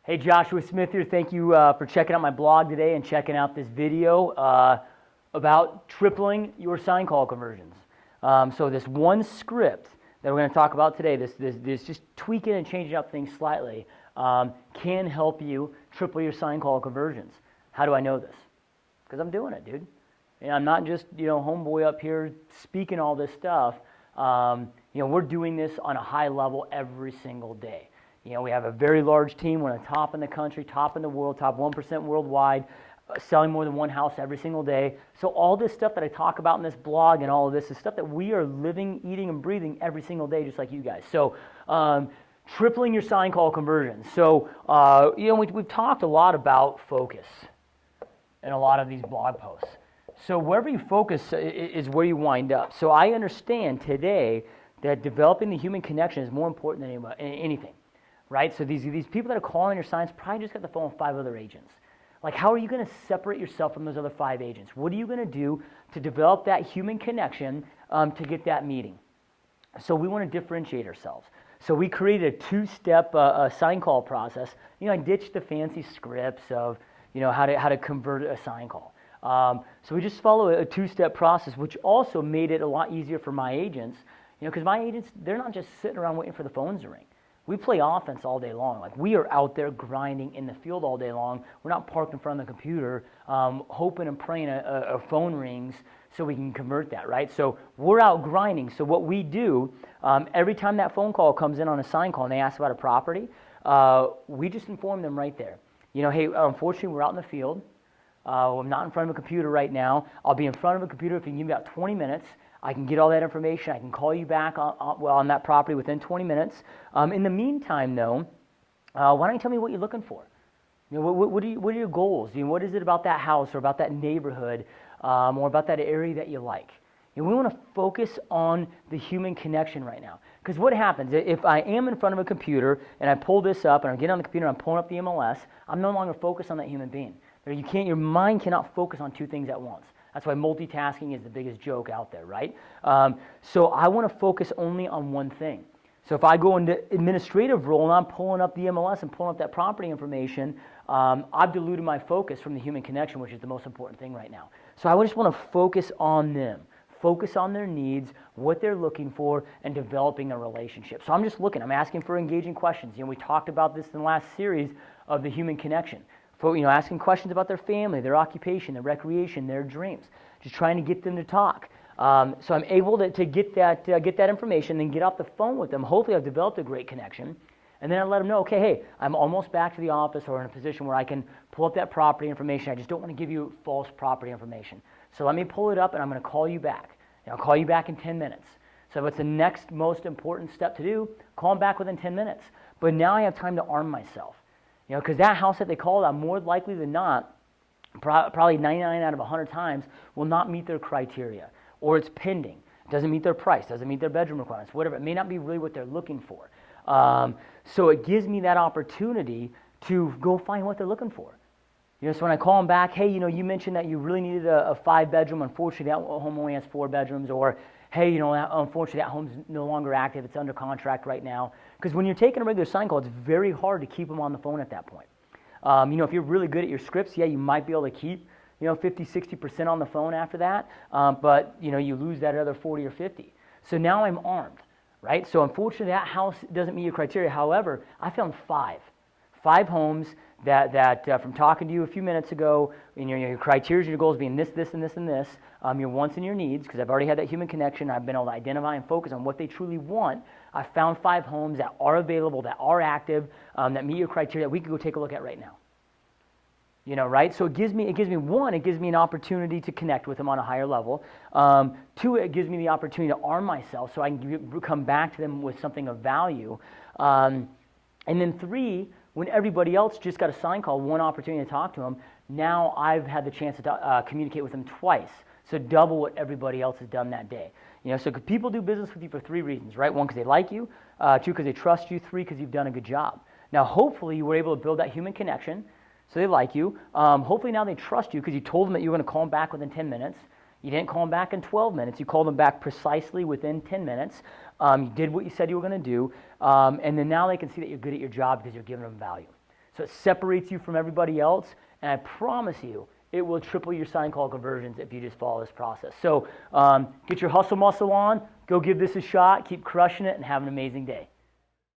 Hey, Joshua Smith here. Thank you for checking out my blog today and checking out this video about tripling your sign call conversions. So this one script that we're going to talk about today, this just tweaking and changing up things slightly, can help you triple your sign call conversions. How do I know this? Because I'm doing it, dude. And I'm not just, homeboy up here speaking all this stuff. We're doing this on a high level every single day. We have a very large team. We're the top in the country, top in the world, top 1% worldwide, selling more than one house every single day. So all this stuff that I talk about in this blog and all of this is stuff that we are living, eating, and breathing every single day, just like you guys. So tripling your sign call conversions. So, we've talked a lot about focus in a lot of these blog posts. So wherever you focus is where you wind up. So I understand today that developing the human connection is more important than anything. Right? So these people that are calling your signs probably just got the phone with 5 other agents. Like, how are you going to separate yourself from those other 5 agents? What are you going to do to develop that human connection to get that meeting? So we want to differentiate ourselves. So we created a 2-step sign call process. I ditched the fancy scripts of how to convert a sign call. So we just follow a 2-step process, which also made it a lot easier for my agents. Because my agents, they're not just sitting around waiting for the phones to ring. We play offense all day long. Like, we are out there grinding in the field all day long. We're not parked in front of the computer, hoping and praying a phone rings so we can convert that, right? So we're out grinding. So what we do, every time that phone call comes in on a sign call and they ask about a property, we just inform them right there. Hey, unfortunately, we're out in the field. I'm not in front of a computer right now. I'll be in front of a computer if you can give me about 20 minutes. I can get all that information. I can call you back on that property within 20 minutes. In the meantime, though, why don't you tell me what you're looking for? What are your goals? What is it about that house or about that neighborhood or about that area that you like? We want to focus on the human connection right now. Because what happens, if I am in front of a computer and I pull this up and I get on the computer and I'm pulling up the MLS, I'm no longer focused on that human being. Your mind cannot focus on 2 things at once. That's why multitasking is the biggest joke out there, right? So I want to focus only on one thing. So if I go into administrative role and I'm pulling up the MLS and pulling up that property information, I've diluted my focus from the human connection, which is the most important thing right now. So I just want to focus on them, focus on their needs, what they're looking for, and developing a relationship. So I'm just looking, I'm asking for engaging questions. We talked about this in the last series of the human connection. Asking questions about their family, their occupation, their recreation, their dreams, just trying to get them to talk. So I'm able to get that information, then get off the phone with them. Hopefully I've developed a great connection, and then I let them know, okay, hey, I'm almost back to the office or in a position where I can pull up that property information. I just don't want to give you false property information. So let me pull it up, and I'm going to call you back. I'll call you back in 10 minutes. So what's the next most important step to do? Call them back within 10 minutes. But now I have time to arm myself. Because that house that they called on, more likely than not, probably 99 out of 100 times, will not meet their criteria. Or it's pending. Doesn't meet their price, doesn't meet their bedroom requirements, whatever. It may not be really what they're looking for. So it gives me that opportunity to go find what they're looking for. So when I call them back, hey, you mentioned that you really needed a 5-bedroom. Unfortunately, that home only has 4 bedrooms. Or, hey, unfortunately, that home's no longer active. It's under contract right now. Because when you're taking a regular sign call, it's very hard to keep them on the phone at that point. If you're really good at your scripts, yeah, you might be able to keep, 50, 60% on the phone after that. But, you lose that other 40 or 50. So now I'm armed, right? So unfortunately, that house doesn't meet your criteria. However, I found 5 homes that from talking to you a few minutes ago, your criteria, your goals being this, and this, and this, your wants and your needs, because I've already had that human connection. I've been able to identify and focus on what they truly want. I found 5 homes that are available, that are active, that meet your criteria that we can go take a look at right now. Right? So it gives me an opportunity to connect with them on a higher level. 2, it gives me the opportunity to arm myself so I can come back to them with something of value. And then 3, when everybody else just got a sign call, one opportunity to talk to them, now I've had the chance to communicate with them twice. So double what everybody else has done that day. So people do business with you for 3 reasons, right? 1, because they like you. 2, because they trust you. 3, because you've done a good job. Now, hopefully, you were able to build that human connection, so they like you. Hopefully, now they trust you because you told them that you were going to call them back within 10 minutes. You didn't call them back in 12 minutes. You called them back precisely within 10 minutes. You did what you said you were going to do. And then now they can see that you're good at your job because you're giving them value. So it separates you from everybody else, and I promise you, it will triple your sign call conversions if you just follow this process. So get your hustle muscle on, go give this a shot, keep crushing it, and have an amazing day.